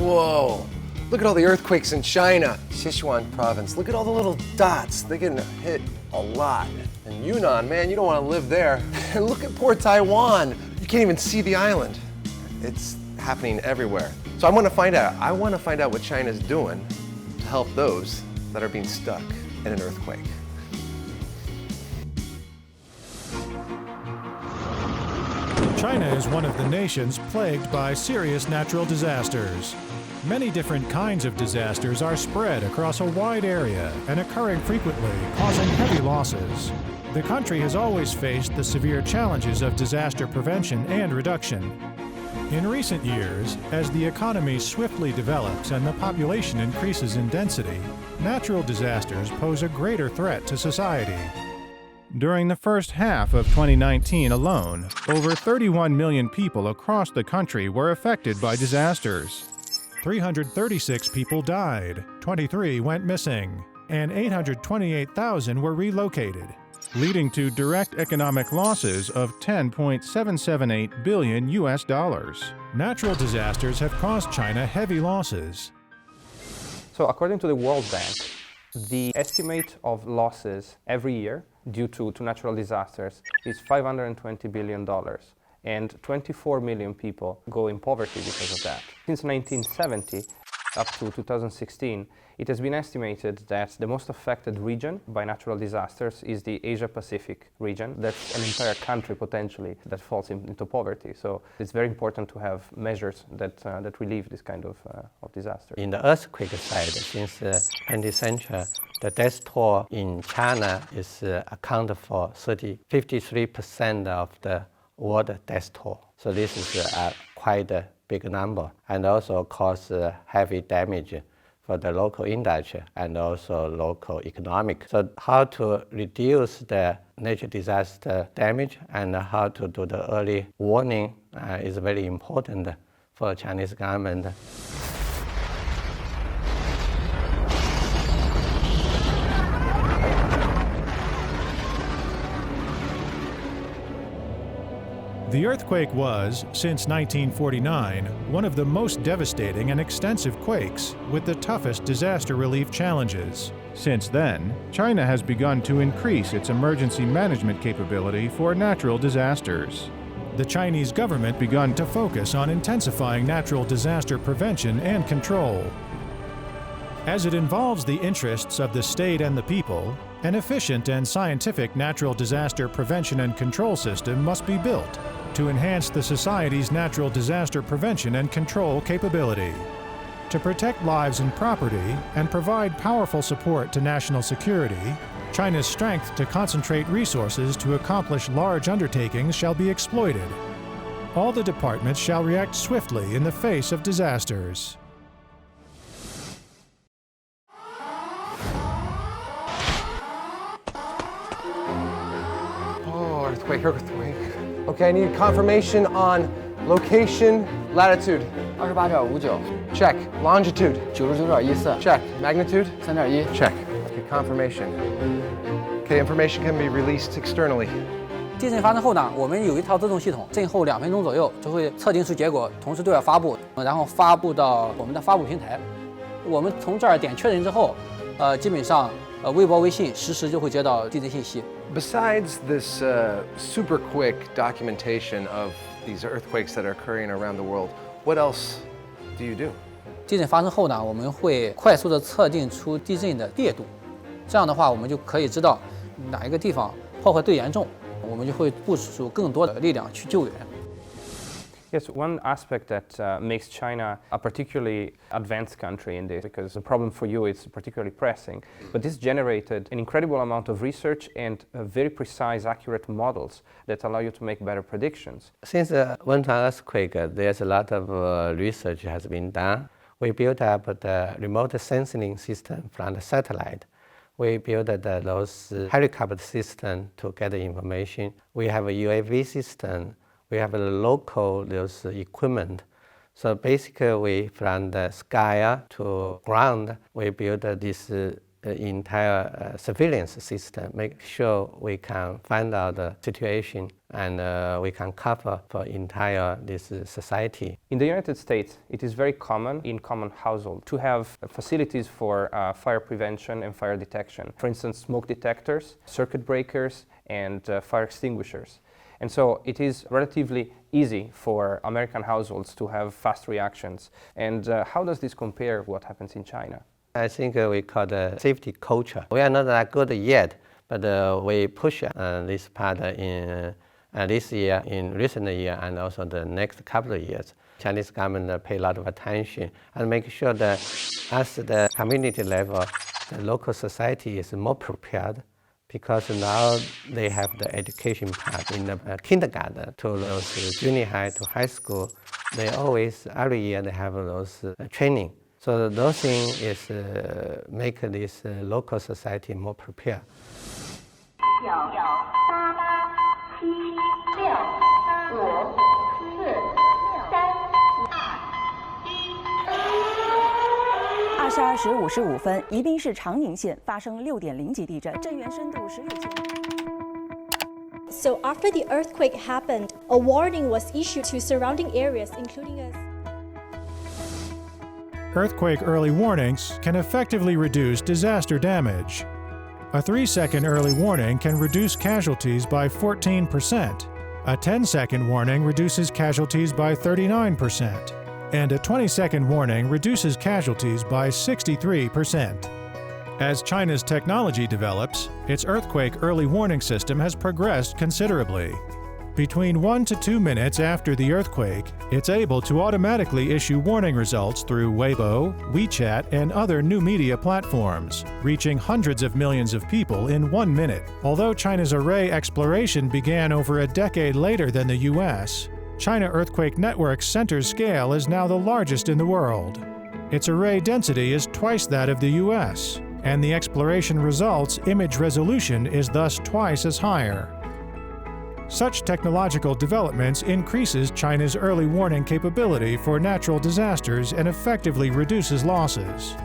Whoa. Look at all the earthquakes in China, Sichuan province. Look at all the little dots. They're getting hit a lot. And Yunnan, man, you don't want to live there. And look at poor Taiwan. You can't even see the island. It's happening everywhere. So I want to find out what China's doing to help those that are being stuck in an earthquake. China is one of the nations plagued by serious natural disasters. Many different kinds of disasters are spread across a wide area and occurring frequently, causing heavy losses. The country has always faced the severe challenges of disaster prevention and reduction. In recent years, as the economy swiftly develops and the population increases in density, natural disasters pose a greater threat to society. During the first half of 2019 alone, over 31 million people across the country were affected by disasters. 336 people died, 23 went missing, and 828,000 were relocated, leading to direct economic losses of $10.778 billion US. Natural disasters have caused China heavy losses. So according to the World Bank, the estimate of losses every year due to natural disasters is $520 billion. And 24 million people go in poverty because of that. Since 1970 up to 2016, it has been estimated that the most affected region by natural disasters is the Asia-Pacific region. That's an entire country potentially that falls into poverty. So it's very important to have measures that relieve this kind of disaster. In the earthquake side, since the 20th century, the death toll in China is accounted for 53% of the world death toll. So this is quite a big number, and also cause heavy damage for the local industry and also local economic. So how to reduce the natural disaster damage and how to do the early warning is very important for Chinese government. The earthquake was, since 1949, one of the most devastating and extensive quakes, with the toughest disaster relief challenges. Since then, China has begun to increase its emergency management capability for natural disasters. The Chinese government begun to focus on intensifying natural disaster prevention and control. As it involves the interests of the state and the people, an efficient and scientific natural disaster prevention and control system must be built to enhance the society's natural disaster prevention and control capability. To protect lives and property and provide powerful support to national security, China's strength to concentrate resources to accomplish large undertakings shall be exploited. All the departments shall react swiftly in the face of disasters. Oh, earthquake. Okay, I need confirmation on location, latitude. 28.59 Check. Longitude. 99.14 Check. Magnitude. 3.1 Check. Okay, confirmation. Okay, information can be released externally. 地震发生后呢，我们有一套自动系统，震后2分钟左右就会测定出结果，同时对外发布，然后发布到我们的发布平台。我们从这儿点确认之后，基本上微博、微信实时就会接到地震信息。 Besides this super quick documentation of these earthquakes that are occurring around the world, what else do you do? 地震发生后呢，我们会快速地测定出地震的烈度，这样的话，我们就可以知道哪一个地方破坏最严重，我们就会部署更多的力量去救援。 Yes, one aspect that makes China a particularly advanced country in this, because the problem for you is particularly pressing, but this generated an incredible amount of research and very precise, accurate models that allow you to make better predictions. Since the Wenchuan earthquake, there's a lot of research has been done. We built up the remote sensing system from the satellite. We built those helicopter systems to get the information. We have a UAV system. We have a local equipment. So basically, from the sky to ground, we build this the entire surveillance system, make sure we can find out the situation and we can cover for entire this society. In the United States, it is very common in common households to have facilities for fire prevention and fire detection. For instance, smoke detectors, circuit breakers, and fire extinguishers. And so it is relatively easy for American households to have fast reactions. And how does this compare to what happens in China? I think we call the safety culture. We are not that good yet, but we push this part in this year, in recent year, and also the next couple of years. Chinese government pay a lot of attention and make sure that at the community level, the local society is more prepared, because now they have the education part in the kindergarten to those junior high to high school. They always, every year they have those training. So those things is make this local society more prepared. 22时55分，宜宾市长宁县发生6.0级地震，震源深度16千米。 So after the earthquake happened, a warning was issued to surrounding areas, including us. Earthquake early warnings can effectively reduce disaster damage. A 3-second early warning can reduce casualties by 14%. A 10-second warning reduces casualties by 39%. And a 20-second warning reduces casualties by 63%. As China's technology develops, its earthquake early warning system has progressed considerably. Between 1 to 2 minutes after the earthquake, it's able to automatically issue warning results through Weibo, WeChat, and other new media platforms, reaching hundreds of millions of people in 1 minute. Although China's array exploration began over a decade later than the US, China Earthquake Network's center scale is now the largest in the world. Its array density is twice that of the US, and the exploration results' image resolution is thus twice as higher. Such technological developments increases China's early warning capability for natural disasters and effectively reduces losses.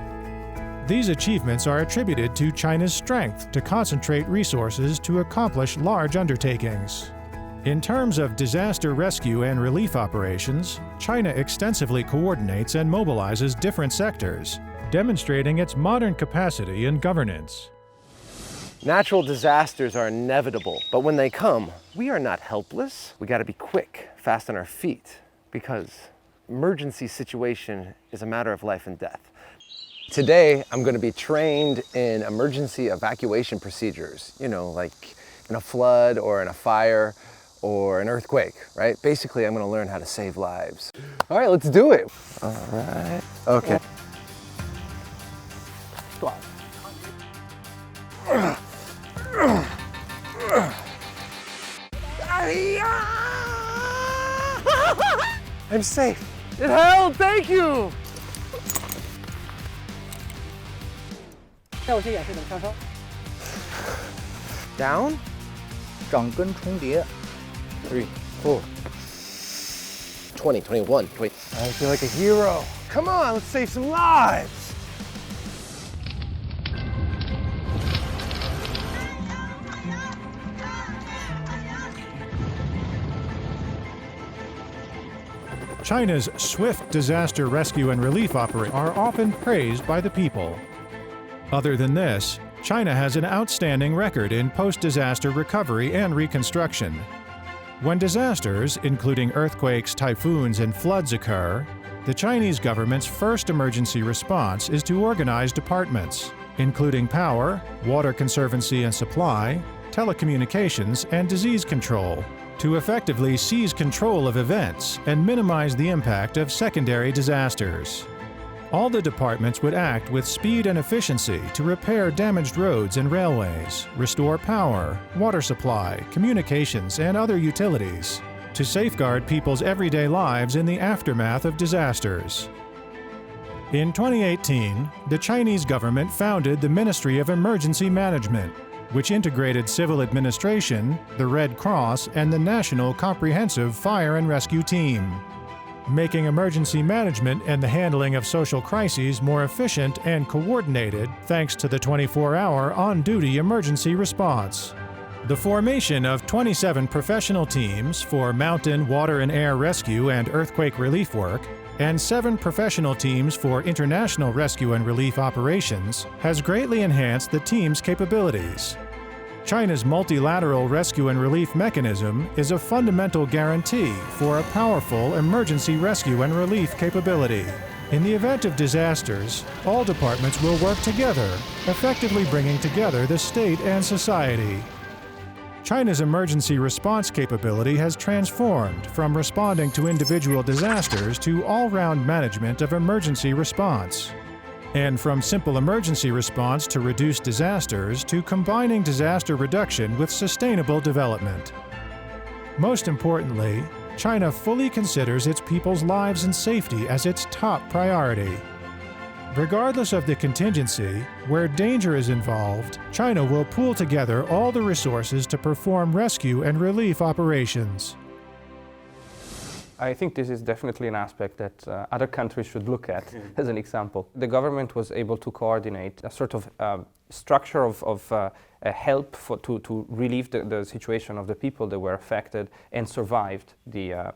These achievements are attributed to China's strength to concentrate resources to accomplish large undertakings. In terms of disaster rescue and relief operations, China extensively coordinates and mobilizes different sectors, demonstrating its modern capacity and governance. Natural disasters are inevitable, but when they come, we are not helpless. We gotta be quick, fast on our feet, because emergency situation is a matter of life and death. Today, I'm gonna be trained in emergency evacuation procedures, you know, like in a flood or in a fire or an earthquake, right? Basically, I'm gonna learn how to save lives. All right, let's do it. All right, okay. I'm safe. It held, thank you. 在我先演示怎么上升。 Down? 掌根重叠。 3, 4, 20, 21, 20. I feel like a hero. Come on, let's save some lives. China's swift disaster rescue and relief operations are often praised by the people. Other than this, China has an outstanding record in post-disaster recovery and reconstruction. When disasters, including earthquakes, typhoons, and floods occur, the Chinese government's first emergency response is to organize departments, including power, water conservancy and supply, telecommunications, and disease control, to effectively seize control of events and minimize the impact of secondary disasters. All the departments would act with speed and efficiency to repair damaged roads and railways, restore power, water supply, communications, and other utilities, to safeguard people's everyday lives in the aftermath of disasters. In 2018, the Chinese government founded the Ministry of Emergency Management, which integrated civil administration, the Red Cross, and the National Comprehensive Fire and Rescue Team. making emergency management and the handling of social crises more efficient and coordinated thanks to the 24-hour on-duty emergency response. The formation of 27 professional teams for mountain, water, and air rescue and earthquake relief work, and 7 professional teams for international rescue and relief operations has greatly enhanced the team's capabilities. China's multilateral rescue and relief mechanism is a fundamental guarantee for a powerful emergency rescue and relief capability. In the event of disasters, all departments will work together, effectively bringing together the state and society. China's emergency response capability has transformed from responding to individual disasters to all-round management of emergency response, and from simple emergency response to reduce disasters to combining disaster reduction with sustainable development. Most importantly, China fully considers its people's lives and safety as its top priority. Regardless of the contingency, where danger is involved, China will pool together all the resources to perform rescue and relief operations. I think this is definitely an aspect that other countries should look at as an example. The government was able to coordinate a sort of structure of help to relieve the situation of the people that were affected and survived the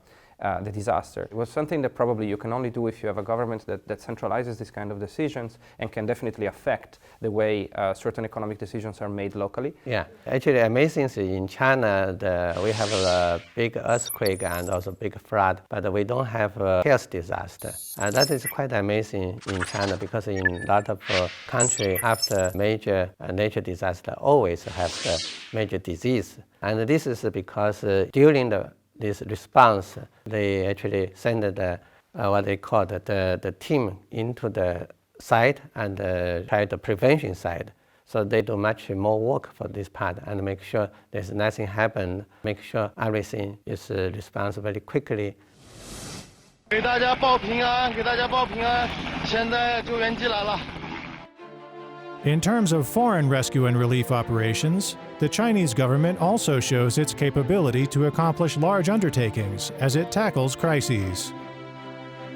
disaster. It was something that probably you can only do if you have a government that centralizes these kind of decisions and can definitely affect the way certain economic decisions are made locally. Yeah, actually amazing is in China, we have a big earthquake and also big flood, but we don't have a health disaster. And that is quite amazing in China because in a lot of countries after major nature disaster always have the major disease. And this is because during this response, they actually send what they call the team into the site and try the prevention side. So they do much more work for this part and make sure there's nothing happen, make sure everything is responsive very quickly. 给大家报平安，给大家报平安。现在救援机来了。 In terms of foreign rescue and relief operations, the Chinese government also shows its capability to accomplish large undertakings as it tackles crises.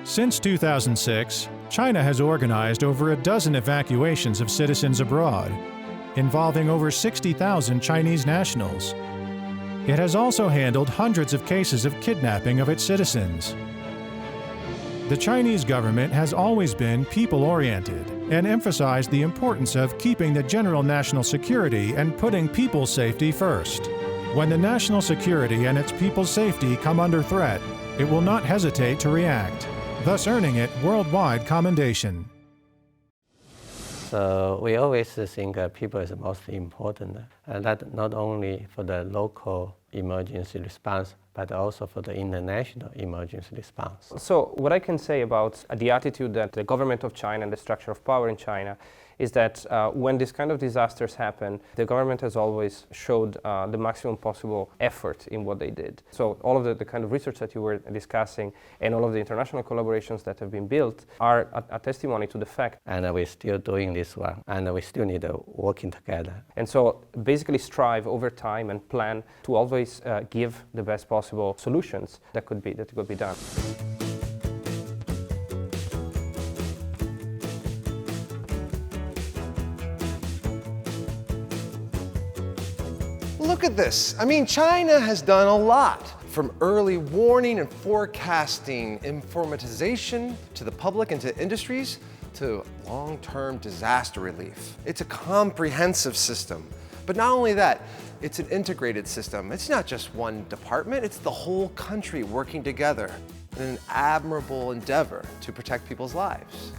Since 2006, China has organized over a dozen evacuations of citizens abroad, involving over 60,000 Chinese nationals. It has also handled hundreds of cases of kidnapping of its citizens. The Chinese government has always been people-oriented and emphasized the importance of keeping the general national security and putting people's safety first. When the national security and its people's safety come under threat, it will not hesitate to react, thus earning it worldwide commendation. So we always think people is most important, and that not only for the local emergency response, but also for the international emergency response. So what I can say about the attitude that the government of China and the structure of power in China is that when this kind of disasters happen, the government has always showed the maximum possible effort in what they did. So all of the kind of research that you were discussing and all of the international collaborations that have been built are a testimony to the fact. And we're still doing this one, and we still need working together. And so basically strive over time and plan to always give the best possible solutions that could be done. Look at this. I mean, China has done a lot. From early warning and forecasting, informatization to the public and to industries, to long-term disaster relief. It's a comprehensive system. But not only that, it's an integrated system. It's not just one department, it's the whole country working together in an admirable endeavor to protect people's lives.